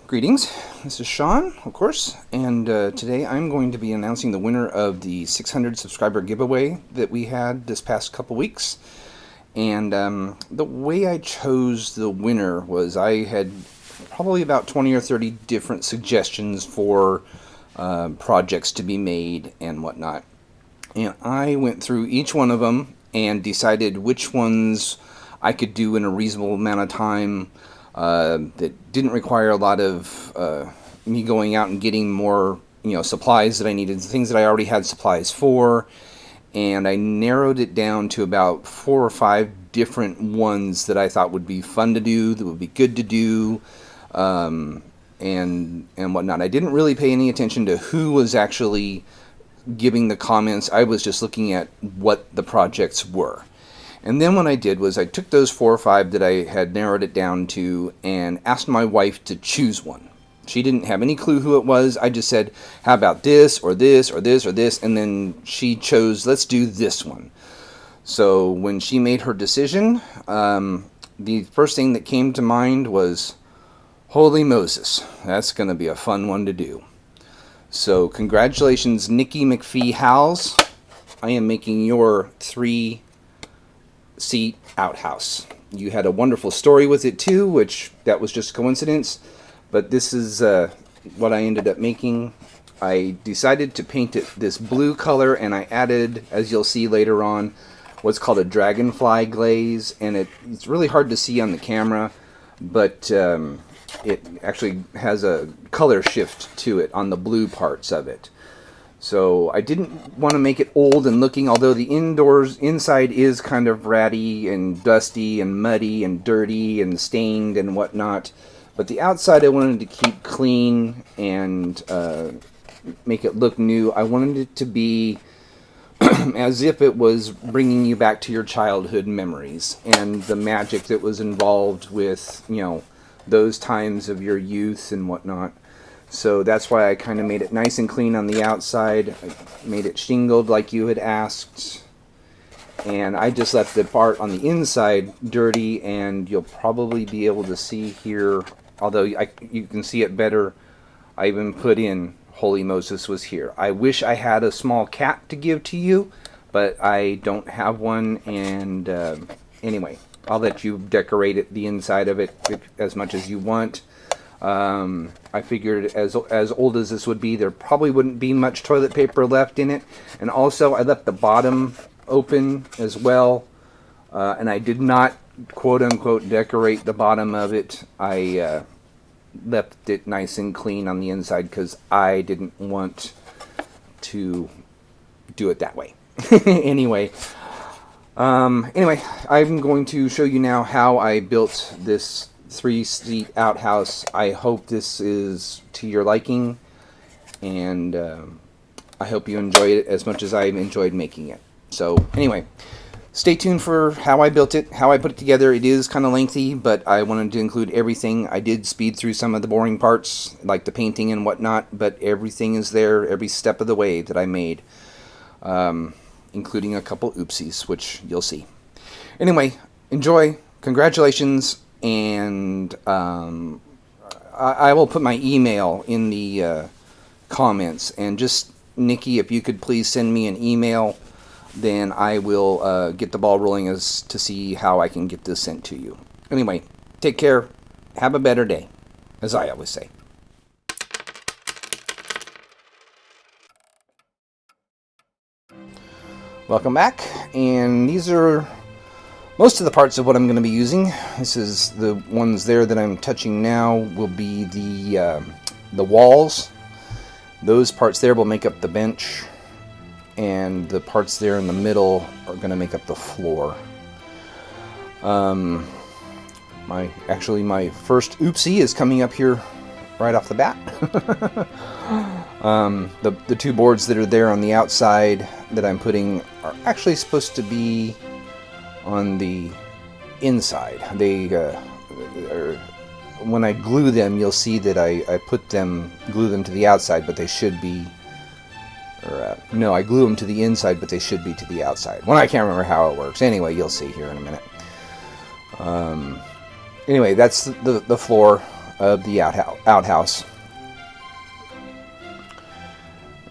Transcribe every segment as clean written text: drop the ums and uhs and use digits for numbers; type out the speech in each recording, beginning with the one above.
Greetings, this is Sean, of course, and today I'm going to be announcing the winner of the 600 subscriber giveaway that we had this past couple weeks. And the way I chose the winner was I had probably about 20 or 30 different suggestions for projects to be made and whatnot. And I went through each one of them and decided which ones I could do in a reasonable amount of time that didn't require a lot of me going out and getting more, supplies that I needed, things that I already had supplies for. And I narrowed it down to about 4 or 5 different ones that I thought would be fun to do, that would be good to do, and whatnot. I didn't really pay any attention to who was actually giving the comments. I was just looking at what the projects were. And then what I did was I took those 4 or 5 that I had narrowed it down to and asked my wife to choose one. She didn't have any clue who it was. I just said, how about this or this or this or this? And then she chose, let's do this one. So when she made her decision, the first thing that came to mind was, holy Moses, that's going to be a fun one to do. So congratulations, Nicki McPhee-Howes. I am making your 3 Seat Outhouse. You had a wonderful story with it too, which that was just coincidence, but this is what I ended up making. I decided to paint it this blue color, and I added, as you'll see later on, what's called a Dragonfly Glaze, and it's really hard to see on the camera, but it actually has a color shift to it on the blue parts of it. So I didn't want to make it old and looking, although the inside is kind of ratty and dusty and muddy and dirty and stained and whatnot. But the outside I wanted to keep clean and make it look new. I wanted it to be as if it was bringing you back to your childhood memories and the magic that was involved with, those times of your youth and whatnot. So that's why I kind of made it nice and clean on the outside. I made it shingled like you had asked. And I just left the part on the inside dirty, and you'll probably be able to see here, although you can see it better, I even put in Holy Moses was here. I wish I had a small cat to give to you, but I don't have one, and anyway, I'll let you decorate it, the inside of it, as much as you want. I figured as old as this would be, there probably wouldn't be much toilet paper left in it. And also, I left the bottom open as well. And I did not, quote-unquote, decorate the bottom of it. I left it nice and clean on the inside because I didn't want to do it that way. Anyway, I'm going to show you now how I built this 3-seat outhouse. I hope this is to your liking, and I hope you enjoy it as much as I enjoyed making it. So anyway, stay tuned for how I built it, how I put it together. It is kind of lengthy, but I wanted to include everything. I did speed through some of the boring parts, like the painting and whatnot, but everything is there, every step of the way that I made, including a couple oopsies, which you'll see. Anyway, enjoy. Congratulations. And I will put my email in the comments. And just, Nicki, if you could please send me an email, then I will get the ball rolling as to see how I can get this sent to you. Anyway, take care. Have a better day, as I always say. Welcome back. And these are most of the parts of what I'm going to be using. This is the ones there that I'm touching now will be the walls. Those parts there will make up the bench, and the parts there in the middle are going to make up the floor. My first oopsie is coming up here right off the bat. The 2 boards that are there on the outside that I'm putting are actually supposed to be on the inside. They when I glue them, you'll see that I glue them to the outside, but they should be, no, I glue them to the inside, but they should be to the outside. Well, I can't remember how it works. Anyway, you'll see here in a minute. Anyway, that's the floor. of the outhouse.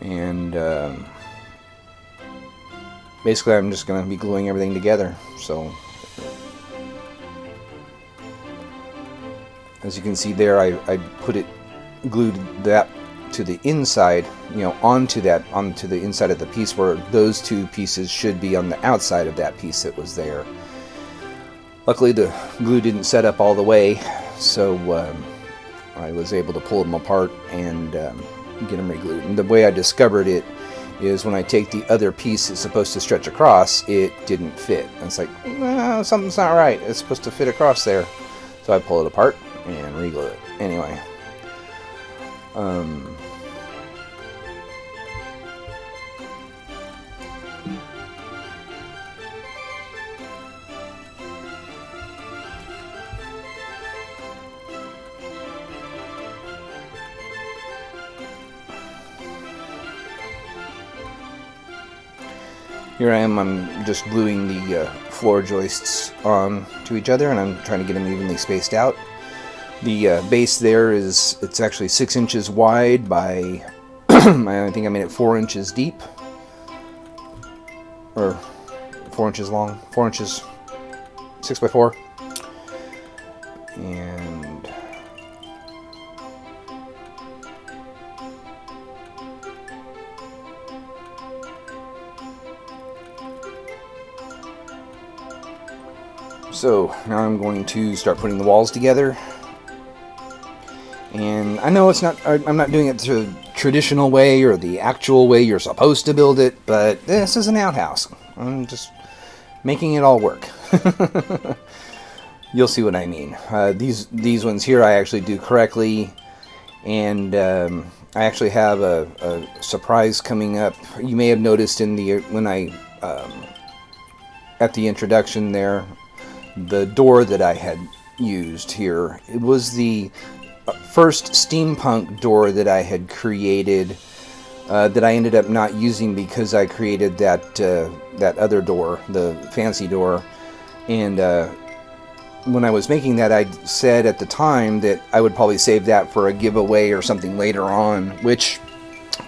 And basically I'm just going to be gluing everything together. So as you can see there, I glued that to the inside, onto the inside of the piece, where those two pieces should be on the outside of that piece that was there. Luckily the glue didn't set up all the way, so I was able to pull them apart and get them re-glued. And the way I discovered it is when I take the other piece that's supposed to stretch across, it didn't fit. And it's like, no, something's not right. It's supposed to fit across there. So I pull it apart and re-glue it. Anyway. Here I am, I'm just gluing the floor joists on to each other, and I'm trying to get them evenly spaced out. The base there it's actually 6 inches wide by, I think I made it 4 inches deep, or 4 inches long, 4 inches, 6 by 4. And so now I'm going to start putting the walls together. And I know I'm not doing it the traditional way or the actual way you're supposed to build it, but this is an outhouse. I'm just making it all work. You'll see what I mean. These ones here I actually do correctly, and I actually have a surprise coming up. You may have noticed at the introduction there, the door that I had used here. It was the first steampunk door that I had created, that I ended up not using because I created that other door, the fancy door. And when I was making that, I said at the time that I would probably save that for a giveaway or something later on, which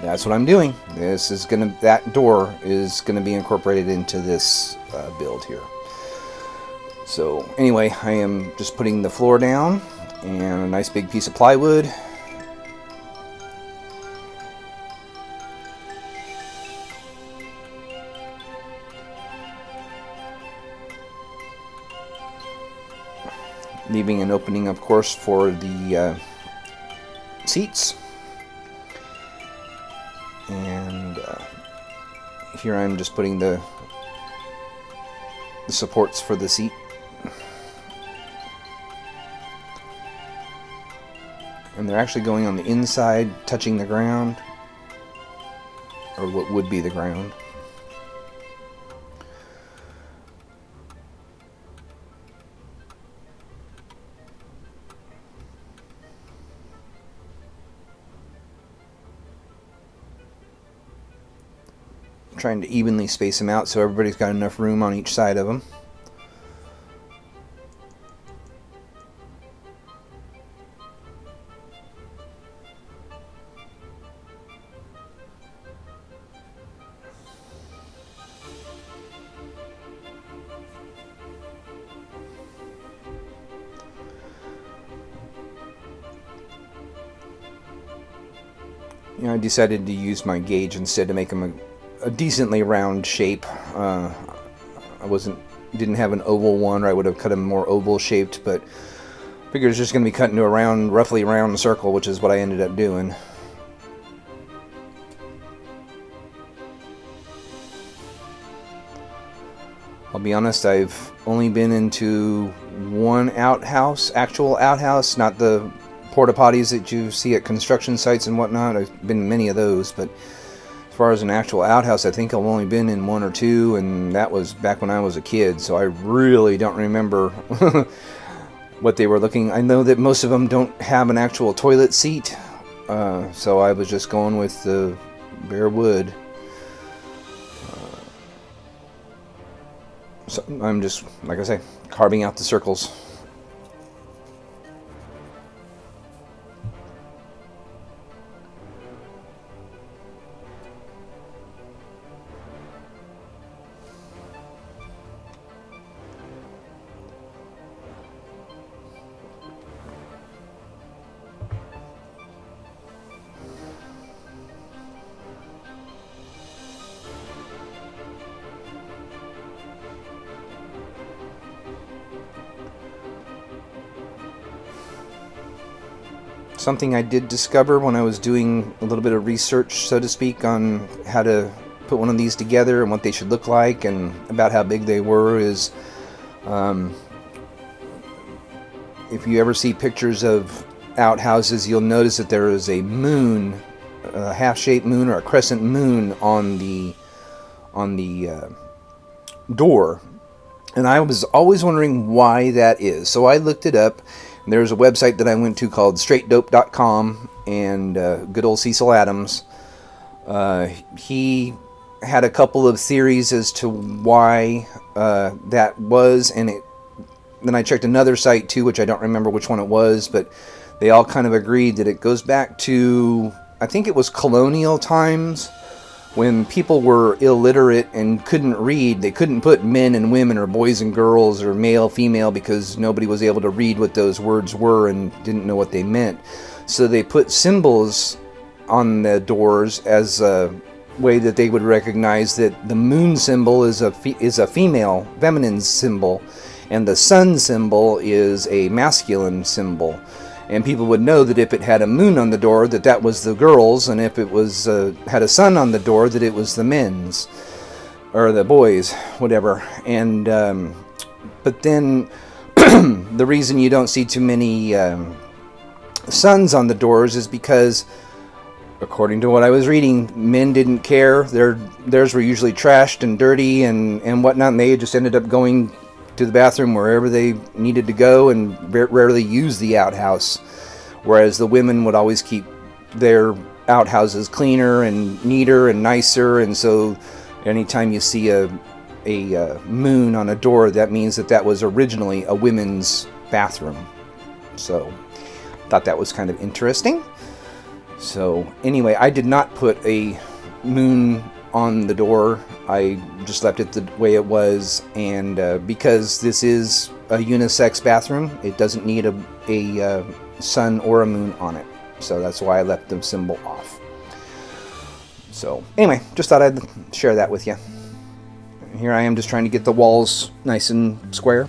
that's what I'm doing. That door is gonna be incorporated into this build here. So anyway, I am just putting the floor down and a nice big piece of plywood. Leaving an opening, of course, for the seats. And here I'm just putting the supports for the seat. And they're actually going on the inside, touching the ground, or what would be the ground. I'm trying to evenly space them out so everybody's got enough room on each side of them. I decided to use my gauge instead to make them a decently round shape. I didn't have an oval one, or I would have cut them more oval shaped, but I figured it's just going to be cut into a roughly round circle, which is what I ended up doing. I'll be honest, I've only been into one actual outhouse, not the porta potties that you see at construction sites and whatnot. I've been in many of those, but as far as an actual outhouse, I think I've only been in one or two, and that was back when I was a kid, so I really don't remember what they were looking. I know that most of them don't have an actual toilet seat, so I was just going with the bare wood. So I'm just, like I say, carving out the circles. something I did discover when I was doing a little bit of research, so to speak, on how to put one of these together and what they should look like and about how big they were is, if you ever see pictures of outhouses, you'll notice that there is a moon, a half-shaped moon or a crescent moon on the door. And I was always wondering why that is. So I looked it up. There's a website that I went to called straightdope.com, and good old Cecil Adams. He had a couple of theories as to why that was, and then I checked another site too, which I don't remember which one it was, but they all kind of agreed that it goes back to, I think it was colonial times, when people were illiterate and couldn't read. They couldn't put men and women or boys and girls or male, female, because nobody was able to read what those words were and didn't know what they meant. So they put symbols on the doors as a way that they would recognize that the moon symbol is a female, feminine symbol, and the sun symbol is a masculine symbol. And people would know that if it had a moon on the door, that was the girls, and if it was had a sun on the door, that it was the men's, or the boys, whatever. And but then the reason you don't see too many suns on the doors is because, according to what I was reading, men didn't care. Theirs were usually trashed and dirty and whatnot, and they just ended up going to the bathroom wherever they needed to go and rarely used the outhouse, whereas the women would always keep their outhouses cleaner and neater and nicer. And so anytime you see a moon on a door, that means that was originally a women's bathroom. So I thought that was kind of interesting. So anyway, I did not put a moon on the door. I just left it the way it was, and because this is a unisex bathroom, it doesn't need a sun or a moon on it. So that's why I left the symbol off. So anyway, just thought I'd share that with you. Here I am just trying to get the walls nice and square.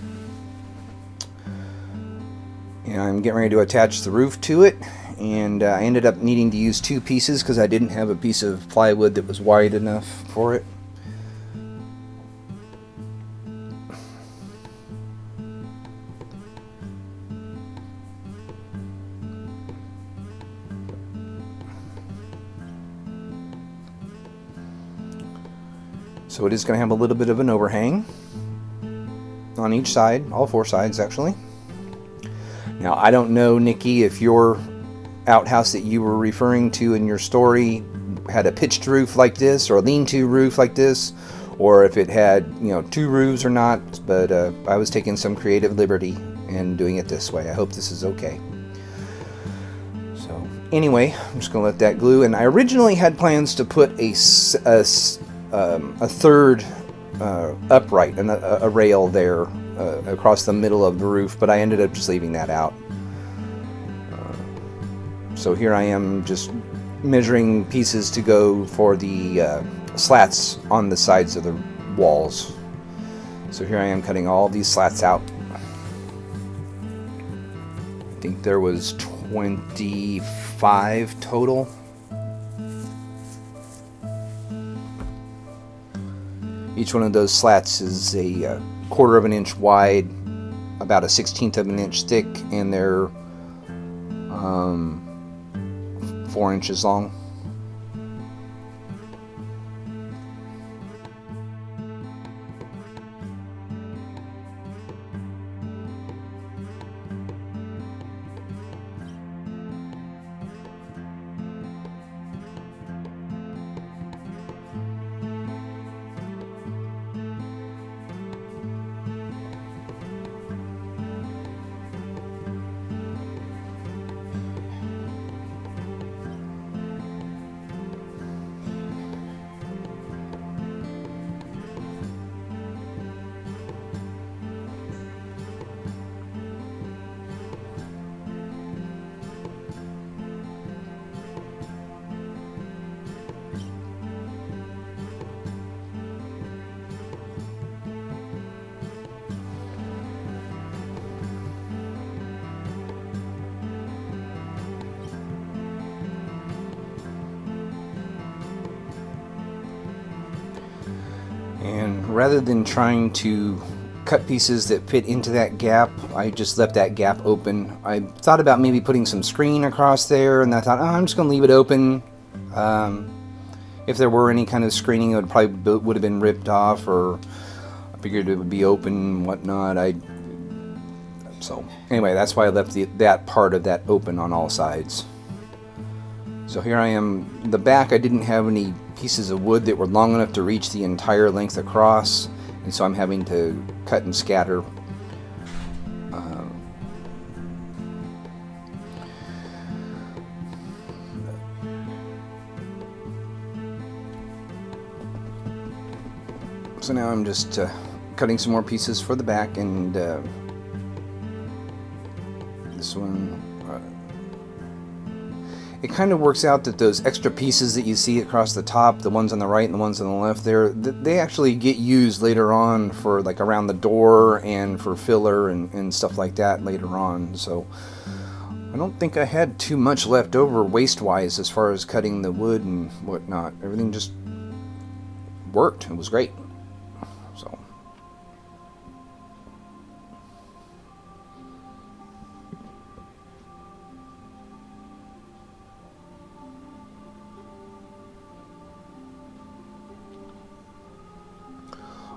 And I'm getting ready to attach the roof to it. And I ended up needing to use two pieces because I didn't have a piece of plywood that was wide enough for it. So it is going to have a little bit of an overhang on each side, all four sides actually. Now I don't know, Nicki, if your outhouse that you were referring to in your story had a pitched roof like this or a lean-to roof like this, or if it had, two roofs or not, but I was taking some creative liberty and doing it this way. I hope this is okay. So anyway, I'm just going to let that glue, and I originally had plans to put a third upright and a rail there across the middle of the roof, but I ended up just leaving that out. So here I am just measuring pieces to go for the slats on the sides of the walls. So here I am cutting all these slats out. I think there was 25 total. Each one of those slats is a 1/4 of an inch wide, about a 1/16 of an inch thick, and they're 4 inches long. And rather than trying to cut pieces that fit into that gap, I just left that gap open. I thought about maybe putting some screen across there, and I thought, oh, I'm just going to leave it open. If there were any kind of screening, it would probably would have been ripped off, or I figured it would be open and whatnot. So anyway, that's why I left that part of that open on all sides. So here I am. The back, I didn't have any pieces of wood that were long enough to reach the entire length across, and so I'm having to cut and scatter. So now I'm just cutting some more pieces for the back, and this one, it kind of works out that those extra pieces that you see across the top, the ones on the right and the ones on the left there, they actually get used later on for like around the door and for filler and stuff like that later on. So I don't think I had too much left over waste-wise as far as cutting the wood and whatnot. Everything just worked. It was great. So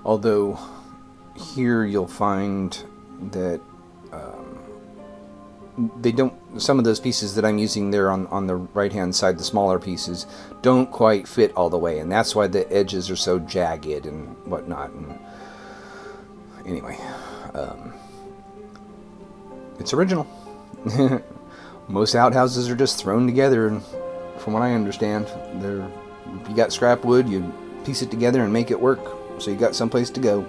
although here you'll find that they don't, some of those pieces that I'm using there on the right hand side, the smaller pieces, don't quite fit all the way, and that's why the edges are so jagged and whatnot. And anyway, it's original. Most outhouses are just thrown together, and from what I understand, if you got scrap wood, you piece it together and make it work, so you got someplace to go.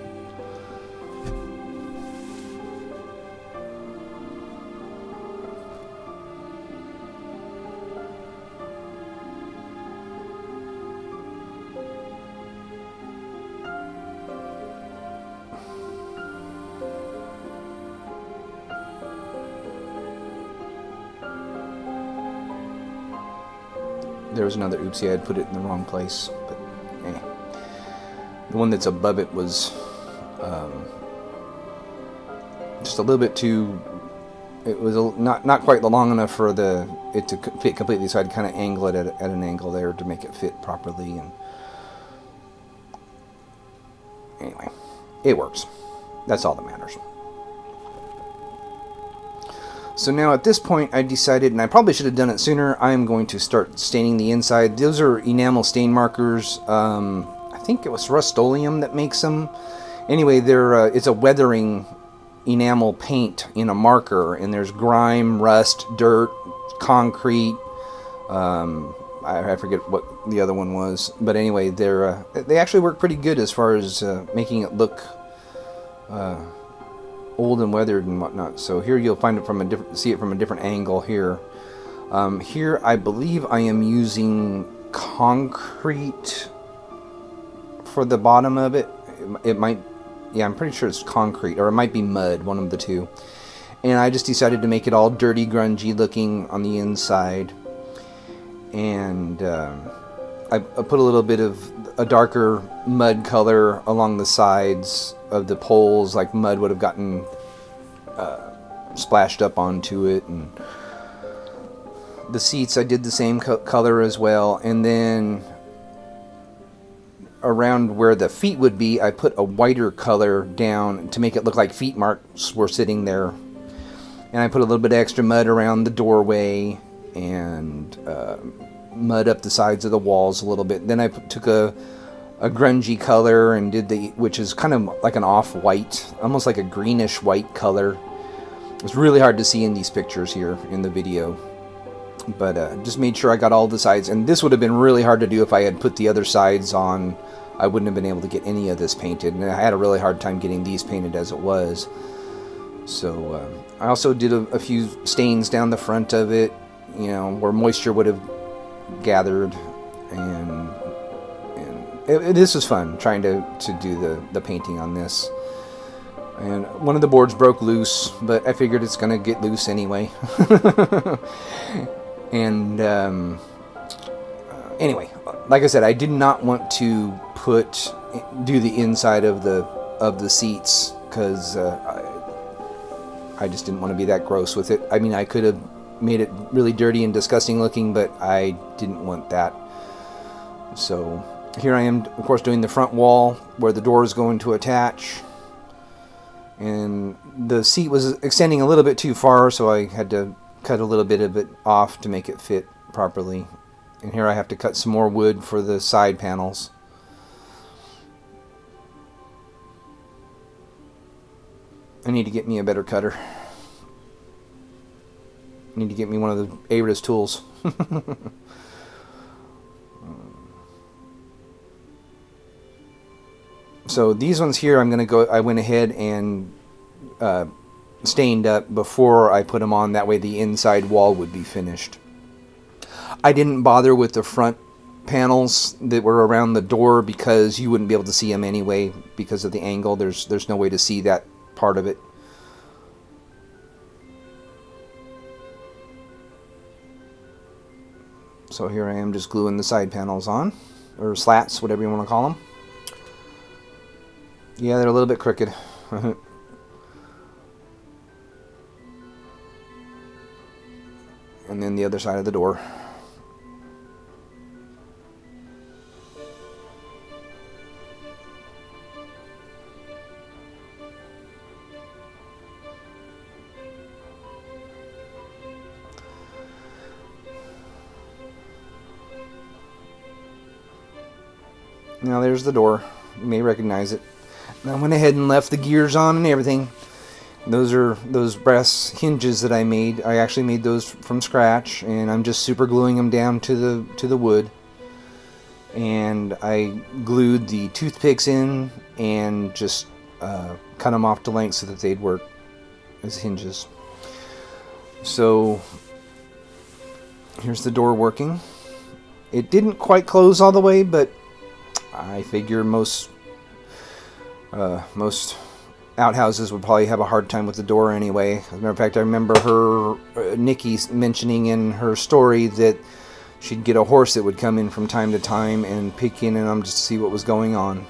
There was another oopsie, I had put it in the wrong place, but the one that's above it was just a little bit too, it was not quite long enough for it to fit completely, so I'd kind of angle it at an angle there to make it fit properly. And anyway, it works. That's all that matters. So now at this point I decided, and I probably should have done it sooner, I am going to start staining the inside. Those are enamel stain markers. I think it was Rust-Oleum that makes them. Anyway, it's a weathering enamel paint in a marker, and there's grime, rust, dirt, concrete. I forget what the other one was, but anyway, they actually work pretty good as far as making it look old and weathered and whatnot. So here you'll find it see it from a different angle here. Here I believe I am using concrete for the bottom of it. It might, yeah, I'm pretty sure it's concrete, or it might be mud, one of the two. And I just decided to make it all dirty, grungy looking on the inside. And I put a little bit of a darker mud color along the sides of the poles, like mud would have gotten splashed up onto it. And the seats I did the same color as well. And then around where the feet would be, I put a whiter color down to make it look like feet marks were sitting there. And I put a little bit of extra mud around the doorway and mud up the sides of the walls a little bit. Then I took a grungy color and which is kind of like an off-white, almost like a greenish white color. It's really hard to see in these pictures here in the video, but just made sure I got all the sides. And this would have been really hard to do if I had put the other sides on. I wouldn't have been able to get any of this painted, and I had a really hard time getting these painted as it was. So I also did a few stains down the front of it, you know, where moisture would have gathered, and this was fun trying to do the painting on this. And one of the boards broke loose, but I figured it's gonna get loose anyway. And anyway, like I said, I did not want to put do the inside of the seats, because I just didn't want to be that gross with it. I mean, I could have made it really dirty and disgusting looking, but I didn't want that. So here I am, of course, doing the front wall where the door is going to attach. And the seat was extending a little bit too far, so I had to cut a little bit of it off to make it fit properly. And here I have to cut some more wood for the side panels. I need to get me a better cutter. I need to get me one of the Abra's tools. So these ones here, I went ahead and stained up before I put them on. That way the inside wall would be finished. I didn't bother with the front panels that were around the door because you wouldn't be able to see them anyway because of the angle. There's no way to see that part of it. So here I am just gluing the side panels on, or slats, whatever you want to call them. Yeah, they're a little bit crooked. And then the other side of the door. Now there's the door. You may recognize it. I went ahead and left the gears on and everything. Those are those brass hinges that I made. I actually made those from scratch, and I'm just super gluing them down to the wood. And I glued the toothpicks in and just cut them off to length so that they'd work as hinges. So here's the door working. It didn't quite close all the way, but I figure most outhouses would probably have a hard time with the door anyway. As a matter of fact, I remember Nicki mentioning in her story that she'd get a horse that would come in from time to time and peek in and them just to see what was going on.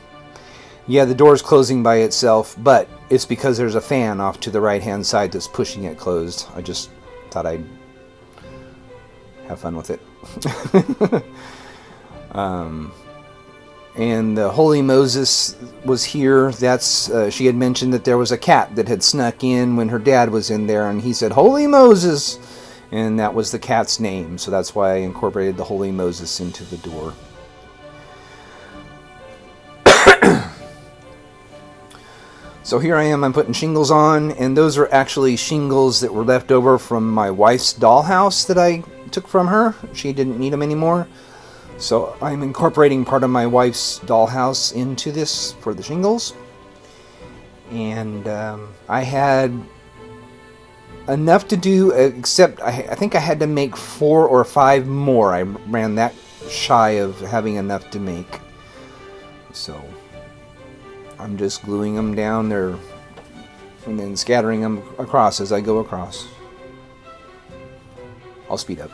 Yeah, the door's closing by itself, but it's because there's a fan off to the right-hand side that's pushing it closed. I just thought I'd have fun with it. And the Holy Moses was here. She had mentioned that there was a cat that had snuck in when her dad was in there, and he said, "Holy Moses!" And that was the cat's name, so that's why I incorporated the Holy Moses into the door. So here I am, I'm putting shingles on, and those are actually shingles that were left over from my wife's dollhouse that I took from her. She didn't need them anymore. So I'm incorporating part of my wife's dollhouse into this for the shingles. And I had enough to do, except I think I had to make 4 or 5 more. I ran that shy of having enough to make. So I'm just gluing them down there and then scattering them across as I go across. I'll speed up.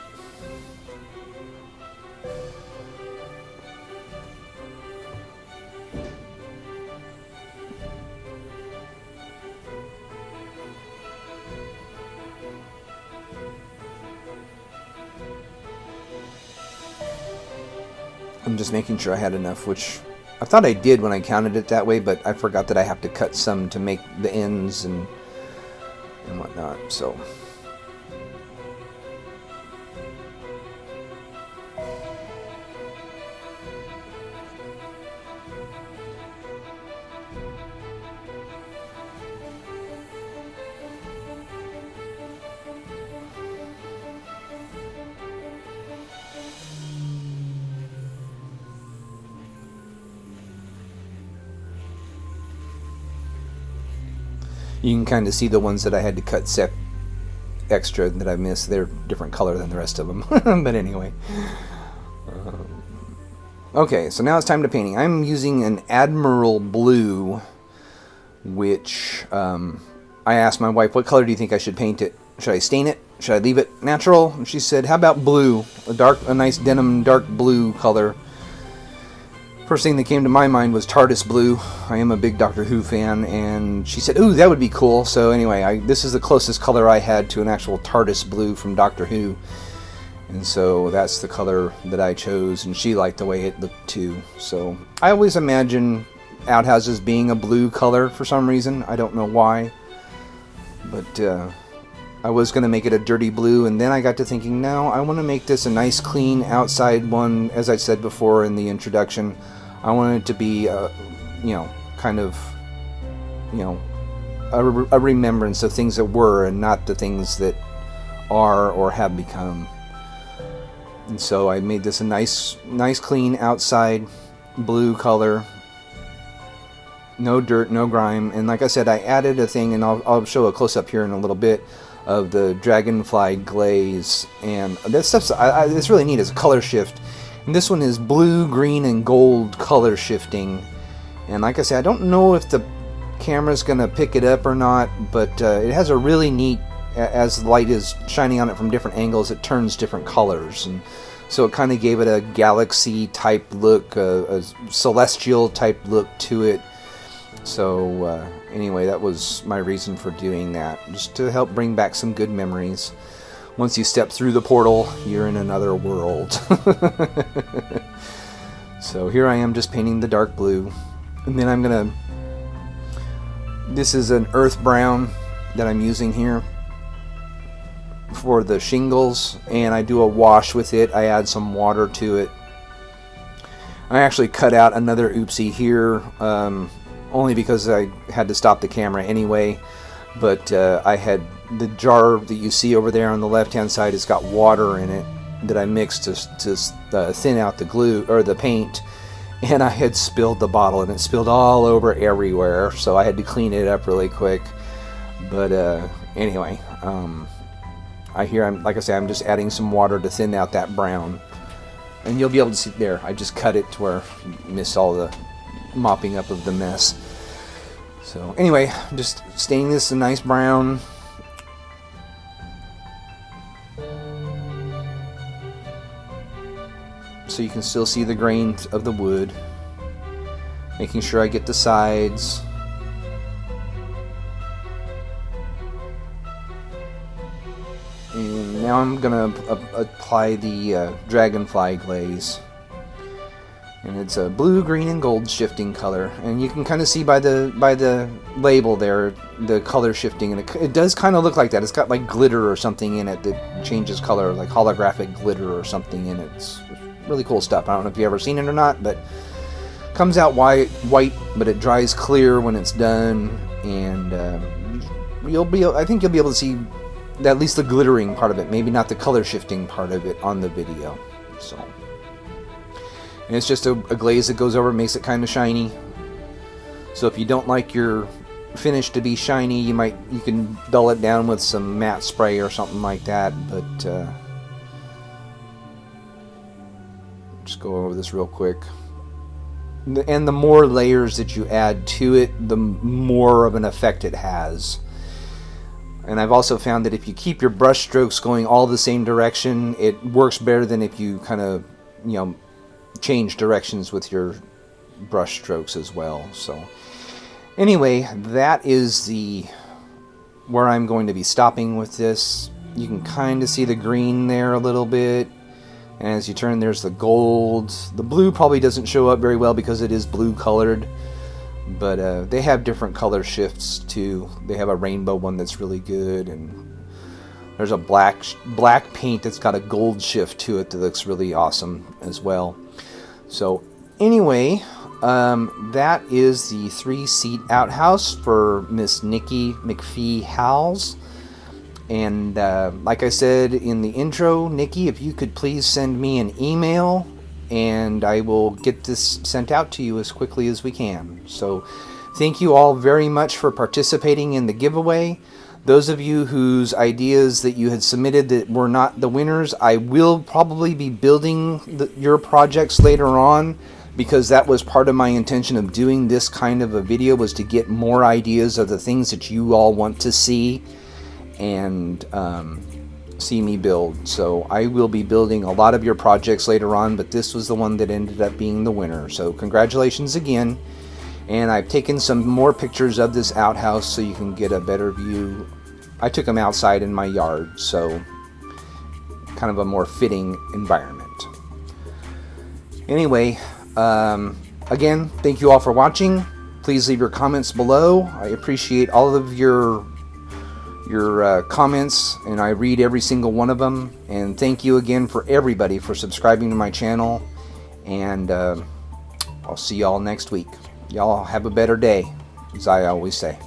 I'm just making sure I had enough, which I thought I did when I counted it that way, but I forgot that I have to cut some to make the ends and whatnot, so. You can kind of see the ones that I had to cut extra that I missed. They're different color than the rest of them. But anyway. Okay, so now it's time to painting. I'm using an Admiral Blue, which I asked my wife, what color do you think I should paint it? Should I stain it? Should I leave it natural? And she said, how about blue? A nice denim dark blue color. First thing that came to my mind was TARDIS blue. I am a big Doctor Who fan, and she said, ooh, that would be cool. So anyway, this is the closest color I had to an actual TARDIS blue from Doctor Who. And so that's the color that I chose, and she liked the way it looked too. So I always imagine outhouses being a blue color for some reason. I don't know why. But I was going to make it a dirty blue, and then I got to thinking, no, I want to make this a nice clean outside one. As I said before in the introduction, I want it to be kind of a remembrance of things that were and not the things that are or have become. And so I made this a nice clean outside blue color. No dirt, no grime. And like I said, I added a thing, and I'll show a close-up here in a little bit, of the Dragonfly Glaze. And that stuff's it's really neat. It's a color shift. And this one is blue, green, and gold color shifting. And like I said, I don't know if the camera's going to pick it up or not, but it has a really neat, as the light is shining on it from different angles, it turns different colors. And so it kind of gave it a galaxy-type look, a celestial-type look to it. So anyway, that was my reason for doing that, just to help bring back some good memories. Once you step through the portal, you're in another world. So here I am just painting the dark blue. And then I'm going to... This is an earth brown that I'm using here for the shingles. And I do a wash with it. I add some water to it. I actually cut out another oopsie here, only because I had to stop the camera anyway. But I had the jar that you see over there on the left hand side has got water in it that I mixed to thin out the glue or the paint, and I had spilled the bottle, and it spilled all over everywhere, so I had to clean it up really quick. But anyway, like I say, I'm just adding some water to thin out that brown, and you'll be able to see there. I just cut it to where you miss all the mopping up of the mess. So anyway, I'm just staining this a nice brown. So you can still see the grain of the wood. Making sure I get the sides. And now I'm going to apply the Dragonfly Glaze. And it's a blue, green, and gold shifting color. And you can kind of see by the label there, the color shifting. And it does kind of look like that. It's got like glitter or something in it that changes color, like holographic glitter or something in it. It's really cool stuff. I don't know if you've ever seen it or not, but it comes out white, but it dries clear when it's done. And I think you'll be able to see at least the glittering part of it. Maybe not the color shifting part of it on the video. So... And it's just a glaze that goes over, makes it kind of shiny. So if you don't like your finish to be shiny, you can dull it down with some matte spray or something like that. But just go over this real quick. And the more layers that you add to it, the more of an effect it has. And I've also found that if you keep your brush strokes going all the same direction, it works better than if you kind of, change directions with your brush strokes as well. So anyway, that is where I'm going to be stopping with this. You can kind of see the green there a little bit, and as you turn, there's the gold. The blue probably doesn't show up very well because it is blue colored, but they have different color shifts too. They have a rainbow one that's really good, and there's a black paint that's got a gold shift to it that looks really awesome as well. So anyway, that is the 3-seat outhouse for Miss Nicki McPhee-Howells. And like I said in the intro, Nicki, if you could please send me an email, and I will get this sent out to you as quickly as we can. So thank you all very much for participating in the giveaway. Those of you whose ideas that you had submitted that were not the winners, I will probably be building your projects later on, because that was part of my intention of doing this kind of a video, was to get more ideas of the things that you all want to see. And see me build. So I will be building a lot of your projects later on, but this was the one that ended up being the winner. So congratulations again. And I've taken some more pictures of this outhouse so you can get a better view. I took them outside in my yard, so kind of a more fitting environment. Anyway, again, thank you all for watching. Please leave your comments below. I appreciate all of your comments, and I read every single one of them. And thank you again for everybody for subscribing to my channel. And I'll see y'all next week. Y'all have a better day, as I always say.